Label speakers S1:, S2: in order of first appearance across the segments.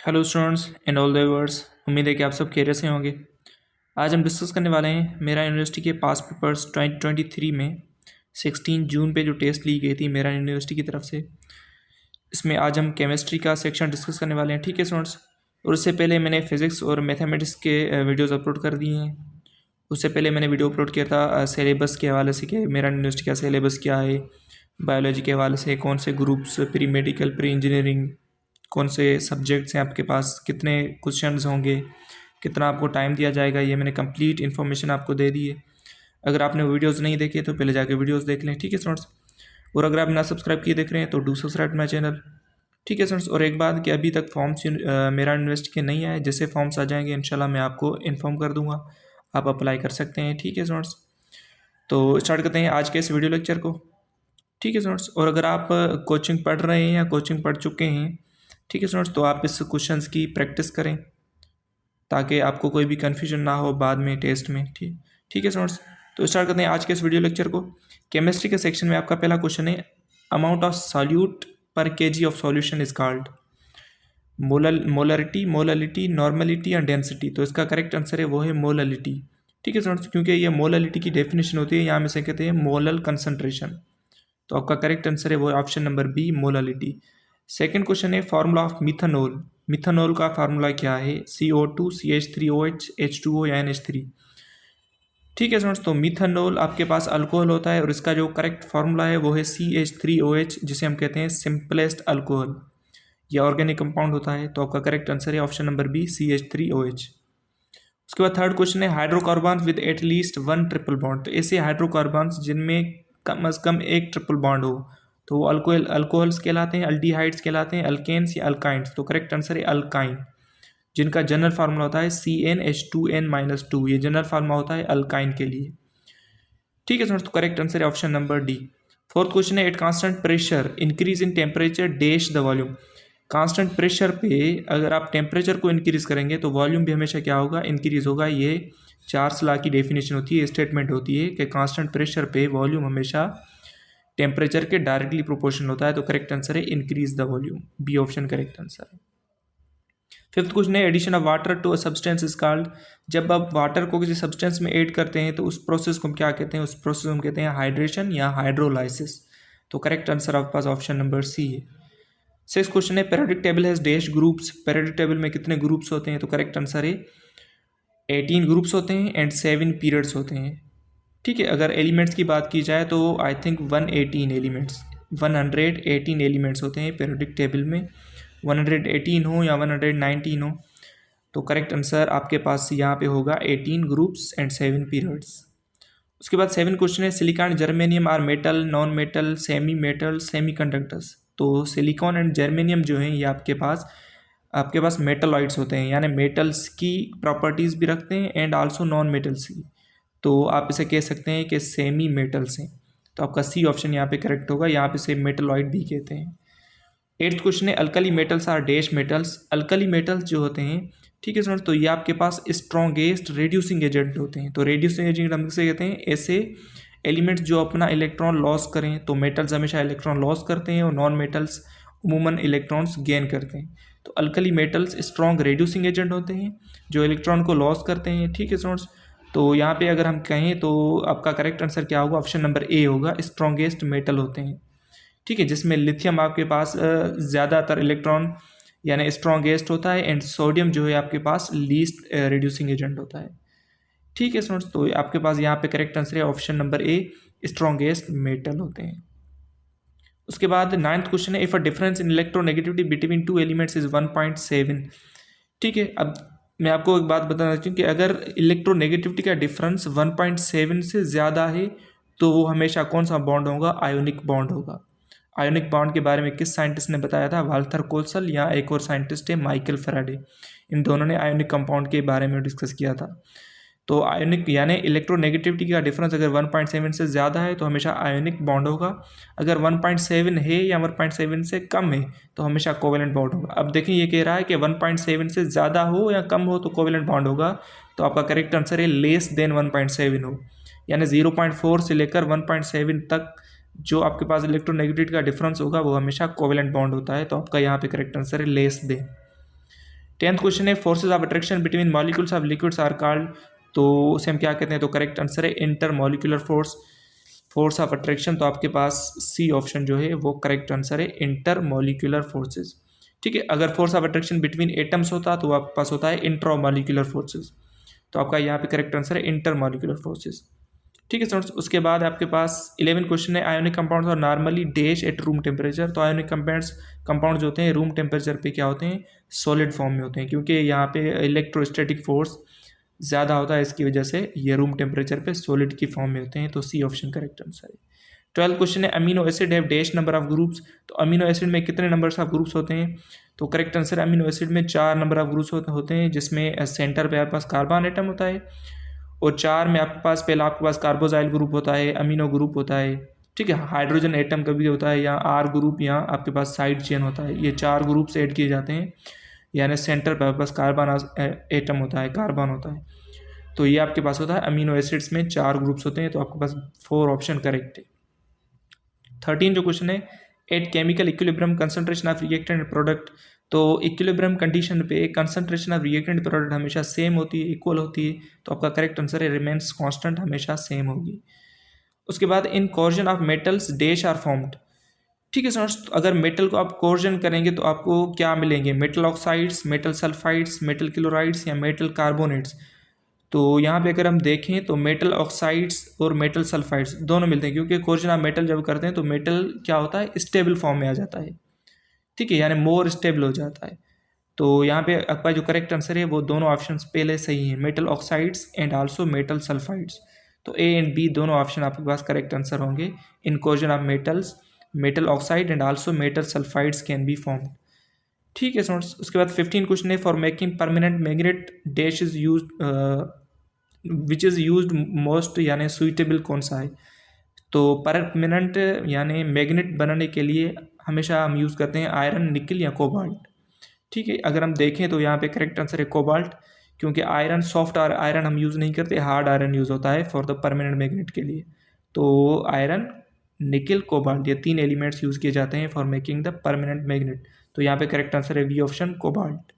S1: Hello students and all the viewers. उम्मीद है कि आप सब खैरियत से होंगे। आज हम डिस्कस करने वाले हैं मेरा यूनिवर्सिटी के पास पेपर्स 2023 में 16 जून पे जो टेस्ट ली गई थी मेरा यूनिवर्सिटी की तरफ से। इसमें आज हम केमिस्ट्री का सेक्शन डिस्कस करने वाले हैं, ठीक है स्टूडेंट्स। और उससे पहले मैंने फिज़िक्स और मैथमेटिक्स के वीडियोज़ अपलोड कर दिए हैं। उससे पहले मैंने वीडियो अपलोड किया था सिलेबस के हवाले से कि मेरा यूनिवर्सिटी का सिलेबस क्या है, बायोलॉजी के हवाले से कौन से groups, pre medical, pre engineering, कौन से सब्जेक्ट्स हैं आपके पास, कितने क्वेश्चंस होंगे, कितना आपको टाइम दिया जाएगा, ये मैंने कंप्लीट इन्फॉर्मेशन आपको दे दी है। अगर आपने वीडियोस नहीं देखे तो पहले जाके वीडियोस देख लें, ठीक है स्टूडेंट्स। और अगर आप ना सब्सक्राइब किए देख रहे हैं तो डू सब्सक्राइब माई चैनल, ठीक है स्टूडेंट्स। और एक बात कि अभी तक फॉर्म्स मेरा यूनिवर्सिटी के नहीं आए, जैसे फॉर्म्स आ जाएंगे इंशाल्लाह मैं आपको इन्फॉर्म कर दूंगा, आप अप्लाई कर सकते हैं, ठीक है स्टूडेंट्स। तो स्टार्ट करते हैं आज के इस वीडियो लेक्चर को, ठीक है स्टूडेंट्स। और अगर आप कोचिंग पढ़ रहे हैं या कोचिंग पढ़ चुके हैं, ठीक है स्टूडेंट्स, तो आप इस क्वेश्चंस की प्रैक्टिस करें ताकि आपको कोई भी कन्फ्यूजन ना हो बाद में टेस्ट में, ठीक है स्टूडेंट्स। तो स्टार्ट करते हैं आज के इस वीडियो लेक्चर को। केमिस्ट्री के सेक्शन में आपका पहला क्वेश्चन है, अमाउंट ऑफ सॉल्यूट पर kg of solution is called molarity, molality, normality या डेंसिटी। तो इसका करेक्ट आंसर है वो है मोललिटी, ठीक है स्टूडेंट्स, क्योंकि ये मोललिटी की डेफिनेशन होती है, यहाँ में से कहते हैं मोलल कंसंट्रेशन। तो आपका करेक्ट आंसर है वो option number B, molality. Second question है फार्मूला ऑफ मिथानोल। मिथानोल का फार्मूला क्या है, CO2, CH3OH, H2O या NH3। ठीक है स्टूडेंट्स, तो मिथानोल आपके पास अल्कोहल होता है और इसका जो करेक्ट फार्मूला है वो है CH3OH, जिसे हम कहते हैं सिंपलेस्ट अल्कोहल। यह ऑर्गेनिक कंपाउंड होता है, तो आपका करेक्ट आंसर है ऑप्शन नंबर बी, CH3OH। उसके बाद थर्ड क्वेश्चन है hydrocarbon with at least one triple bond. तो ऐसे हाइड्रोकार्बन जिनमें कम अज कम एक ट्रिपल बॉन्ड हो तो वो अल्कोहल्स कहलाते हैं, अल्डिहाइड्स कहलाते हैं, अल्केन्स या अल्काइंस। तो करेक्ट आंसर है अल्काइन, जिनका जनरल फार्मूला होता है CnH2n-2। ये जनरल फार्मूला होता है अल्काइन के लिए, ठीक है तो करेक्ट आंसर है option number D. Fourth question है at constant pressure increase in temperature dash the volume. Constant pressure पे अगर आप टेम्परेचर को इंक्रीज करेंगे तो वॉल्यूम भी हमेशा क्या होगा, इंक्रीज होगा। ये चार्ल्स लॉ की डेफिनेशन होती है, स्टेटमेंट होती है कि कांस्टेंट प्रेशर पे वॉल्यूम हमेशा टेम्परेचर के डायरेक्टली प्रोपोर्शनल होता है। तो करेक्ट आंसर है increase the volume, B option correct answer है। फिफ्थ क्वेश्चन है addition of water to a substance is called. जब आप वाटर को किसी सब्सटेंस में ऐड करते हैं तो उस प्रोसेस को हम क्या कहते हैं, उस प्रोसेस को हम कहते हैं हाइड्रेशन या हाइड्रोलाइसिस। तो करेक्ट आंसर आपके पास ऑप्शन नंबर सी है। सिक्स क्वेश्चन है periodic table has dash groups. Periodic table में कितने ग्रुप्स होते हैं, तो करेक्ट आंसर है 18 ग्रुप्स होते हैं एंड 7 पीरियड्स होते हैं, ठीक है। अगर एलिमेंट्स की बात की जाए तो आई थिंक 118 एलिमेंट्स, 118 एलिमेंट्स होते हैं पेरियोडिक टेबल में। 118 हो या 119 हो, तो करेक्ट आंसर आपके पास यहाँ पे होगा 18 ग्रुप्स एंड 7 पीरियड्स। उसके बाद 7 क्वेश्चन है silicon germanium are metal, non metal, semi metal, semiconductors. तो सिलिकॉन एंड जर्मेनियम जो हैं ये आपके पास मेटलॉइड्स होते हैं, यानी मेटल्स की प्रॉपर्टीज़ भी रखते हैं एंड आल्सो नॉन मेटल्स की। तो आप इसे कह सकते हैं कि सेमी मेटल्स हैं। तो आपका सी ऑप्शन यहाँ पे करेक्ट होगा, यहाँ पे से मेटलॉइड भी कहते हैं। एट्थ क्वेश्चन है alkali metals are dash metals. Alkali metals जो होते हैं, ठीक है स्टूडेंट, तो ये आपके पास स्ट्रॉन्गेस्ट रेड्यूसिंग एजेंट होते हैं। तो रेड्यूसिंग एजेंट हम किसे कहते हैं, ऐसे एलिमेंट्स जो अपना इलेक्ट्रॉन लॉस करें। तो मेटल्स हमेशा इलेक्ट्रॉन लॉस करते हैं और नॉन मेटल्स उमूमन इलेक्ट्रॉन्स गेन करते हैं। तो alkali metals strong reducing agent होते हैं जो इलेक्ट्रॉन को लॉस करते हैं, ठीक है स्टूडेंट्स। तो यहाँ पे अगर हम कहें तो आपका करेक्ट आंसर क्या होगा, ऑप्शन नंबर ए होगा, स्ट्रॉन्गेस्ट मेटल होते हैं, ठीक है। जिसमें लिथियम आपके पास ज़्यादातर इलेक्ट्रॉन यानी स्ट्रॉन्गेस्ट होता है एंड सोडियम जो है आपके पास लीस्ट रेड्यूसिंग एजेंट होता है, ठीक है स्टूडेंट्स। तो आपके पास यहाँ पे करेक्ट आंसर है option number A, strongest metal होते हैं। उसके बाद नाइन्थ क्वेश्चन है if a difference in electronegativity between two elements is 1.7, ठीक है। अब मैं आपको एक बात बताना चाहूँ कि अगर इलेक्ट्रोनेगेटिविटी का डिफरेंस 1.7 से ज़्यादा है तो वो हमेशा कौन सा बॉन्ड होगा, आयोनिक बॉन्ड होगा। आयोनिक बॉन्ड के बारे में किस साइंटिस्ट ने बताया था, वाल्थर कोल्सल या एक और साइंटिस्ट है माइकल फैराडे। इन दोनों ने आयोनिक कंपाउंड के बारे में डिस्कस किया था। तो आयोनिक यानी इलेक्ट्रोनेगेटिविटी का डिफरेंस अगर 1.7 से ज़्यादा है तो हमेशा आयोनिक बॉन्ड होगा। अगर 1.7 है या 1.7 से कम है तो हमेशा कोवेलेंट बॉन्ड होगा। अब देखिए ये कह रहा है कि 1.7 से ज़्यादा हो या कम हो तो कोवेलेंट बॉन्ड होगा। तो आपका करेक्ट आंसर है लेस देन 1.7 हो, यानी 0.4 से लेकर 1.7 तक जो आपके पास इलेक्ट्रोनेगेटिविटी का डिफरेंस होगा वो हमेशा कोवेलेंट बॉन्ड होता है। तो आपका यहाँ पे करेक्ट आंसर है लेस देन, 10th क्वेश्चन है forces of attraction between molecules of liquids are called, तो उसे हम क्या कहते हैं, तो करेक्ट आंसर है intermolecular force of attraction. तो आपके पास सी ऑप्शन जो है वो करेक्ट आंसर है, इंटर मॉलिक्यूलर फोर्सेज। ठीक है, अगर force of attraction between atoms होता तो आपके पास होता है इंट्रा मॉलिक्यूलर फोर्सेज। तो आपका यहाँ पे करेक्ट आंसर है इंटर मॉलिक्यूलर फोर्सेज। ठीक है स्टूडेंट्स, उसके बाद आपके पास 11 क्वेश्चन है आयोनिक कंपाउंड्स और normally dash at room temperature. तो आयोनिक कंपाउंड जो होते हैं रूम टेम्परेचर पे क्या होते हैं, सॉलिड फॉर्म में होते हैं, क्योंकि यहाँ पे इलेक्ट्रोस्टैटिक फोर्स ज़्यादा होता है, इसकी वजह से ये रूम टेम्परेचर पे सॉलिड की फॉर्म में होते हैं। तो सी ऑप्शन करेक्ट आंसर है। 12 क्वेश्चन है amino acid have dash number of groups. तो अमीनो एसिड में कितने नंबर्स ऑफ ग्रुप्स होते हैं, तो करेक्ट आंसर अमीनो एसिड में 4 नंबर ऑफ ग्रुप्स होते हैं, जिसमें सेंटर पे आपके पास कार्बन एटम होता है, और 4 में आपके पास पहला आपके पास कार्बोजाइल ग्रुप होता है, अमीनो ग्रुप होता है, ठीक है, हाइड्रोजन एटम कभी होता है, या आर ग्रुप, या आपके पास साइड चेन होता है। ये 4 ग्रुप से ऐड किए जाते हैं, यानी सेंटर पर आपके पास कार्बन एटम होता है, कार्बन होता है। तो ये आपके पास होता है अमीनो एसिड्स में 4 ग्रुप्स होते हैं। तो आपके पास 4 ऑप्शन करेक्ट है। 13 जो क्वेश्चन है at chemical equilibrium concentration of reactant product. तो इक्विलिब्रियम कंडीशन पे कंसंट्रेशन ऑफ रिएक्टेंट प्रोडक्ट हमेशा सेम होती है, इक्वल होती है। तो आपका करेक्ट आंसर है रिमेन्स कांस्टेंट, हमेशा सेम होगी। उसके बाद in corrosion of metals dash are formed. ठीक है स्टूडेंट्स, अगर मेटल को आप कोर्जन करेंगे तो आपको क्या मिलेंगे, metal oxides, metal sulphides, metal chlorides, या मेटल कार्बोनेट्स। तो यहाँ पे अगर हम देखें तो मेटल ऑक्साइड्स और मेटल सल्फाइड्स दोनों मिलते हैं, क्योंकि कोर्जन ऑफ मेटल जब करते हैं तो मेटल क्या होता है, स्टेबल फॉर्म में आ जाता है। ठीक है, यानी मोर स्टेबल हो जाता है। तो यहाँ पे आपका जो करेक्ट आंसर है वो दोनों ऑप्शंस पहले सही हैं, metal oxides and also metal sulphides. तो ए एंड बी दोनों ऑप्शन आपके पास करेक्ट आंसर होंगे। In corrosion of metals metal oxide and also metal sulphides can be form. ठीक है स्टूडेंट्स, उसके बाद 15 क्वेश्चन है for making permanent magnet dash is use which is use most, यानी सुइटेबल कौन सा है। तो परमानेंट यानी मैग्नेट बनाने के लिए हमेशा हम यूज़ करते हैं आयरन, निकल या कोबाल्ट। ठीक है, अगर हम देखें तो यहाँ पे करेक्ट आंसर है कोबाल्ट, क्योंकि आयरन सॉफ्ट आयरन हम यूज़ नहीं करते, हार्ड आयरन यूज़ होता है फॉर द परमानेंट मैग्नेट के लिए। तो आयरन, निकल, कोबाल्ट ये 3 एलिमेंट्स यूज़ किए जाते हैं for making the permanent magnet. तो यहाँ पे करेक्ट आंसर है बी ऑप्शन कोबाल्ट।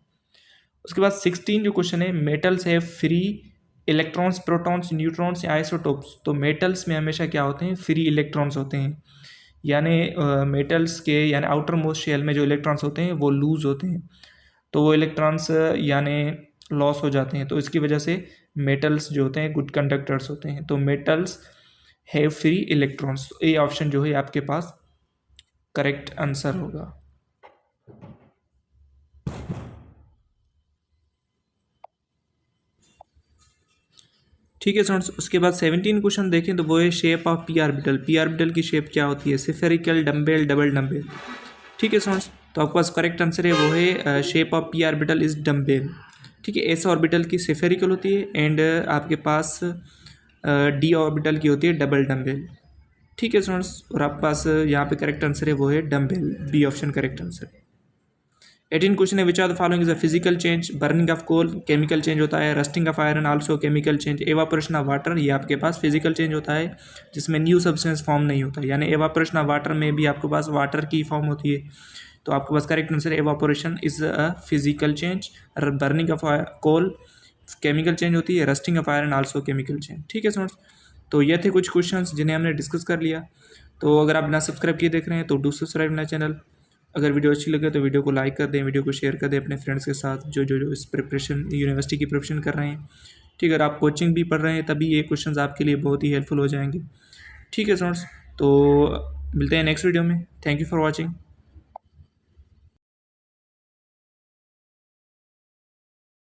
S1: उसके बाद 16 जो क्वेश्चन है मेटल्स है फ्री इलेक्ट्रॉन्स, प्रोटॉन्स, न्यूट्रॉन्स या आइसोटोप्स। तो मेटल्स में हमेशा क्या होते हैं, फ्री इलेक्ट्रॉन्स होते हैं, यानी मेटल्स के यानी आउटर मोस्ट शेल में जो इलेक्ट्रॉन्स होते हैं वो लूज होते हैं, तो वो इलेक्ट्रॉन्स यानी लॉस हो जाते हैं। तो इसकी वजह से मेटल्स जो होते हैं गुड कंडक्टर्स होते हैं। तो metals have free electrons. A option जो है आपके पास करेक्ट आंसर होगा। ठीक है स्टूडेंट्स, उसके बाद 17 क्वेश्चन देखें तो वो है shape of P orbital. P orbital की शेप क्या होती है, सिफेरिकल, डम्बेल, डबल डम्बेल। ठीक है स्टूडेंट्स, तो आपके पास करेक्ट आंसर है वो है shape of P orbital is dumbbell. ठीक है, एस ऑर्बिटल की सिफेरिकल होती है एंड आपके पास डी ऑर्बिटल की होती है डबल डम्बेल। ठीक है स्टूडेंट्स, और आपके पास यहाँ पे करेक्ट आंसर है वो है dumbbell, B option correct answer है। 18 क्वेश्चन है which are the following is a physical change, burning of coal chemical change होता है, rusting of iron also chemical change, evaporation of water ये आपके पास फिजिकल चेंज होता है जिसमें न्यू सब्सटेंस फॉर्म नहीं होता है, यानी एवापोरेशन ऑफ वाटर में भी आपके पास वाटर की फॉर्म होती है। तो आपके पास correct answer evaporation is a physical change, burning of coal chemical change होती है, rusting of iron also chemical change. ठीक है स्टूडेंट्स, तो ये थे कुछ क्वेश्चंस जिन्हें हमने डिस्कस कर लिया। तो अगर आप बिना सब्सक्राइब किए देख रहे हैं तो डू सब्सक्राइब माय चैनल। अगर वीडियो अच्छी लगे तो वीडियो को लाइक कर दें, वीडियो को शेयर कर दें अपने फ्रेंड्स के साथ जो इस प्रिपरेशन यूनिवर्सिटी की प्रिपरेशन कर रहे हैं। ठीक है, अगर आप कोचिंग भी पढ़ रहे हैं तभी ये क्वेश्चंस आपके लिए बहुत ही हेल्पफुल हो जाएंगे। ठीक है स्टूडेंट्स, तो मिलते हैं नेक्स्ट वीडियो में। Thank you for watching.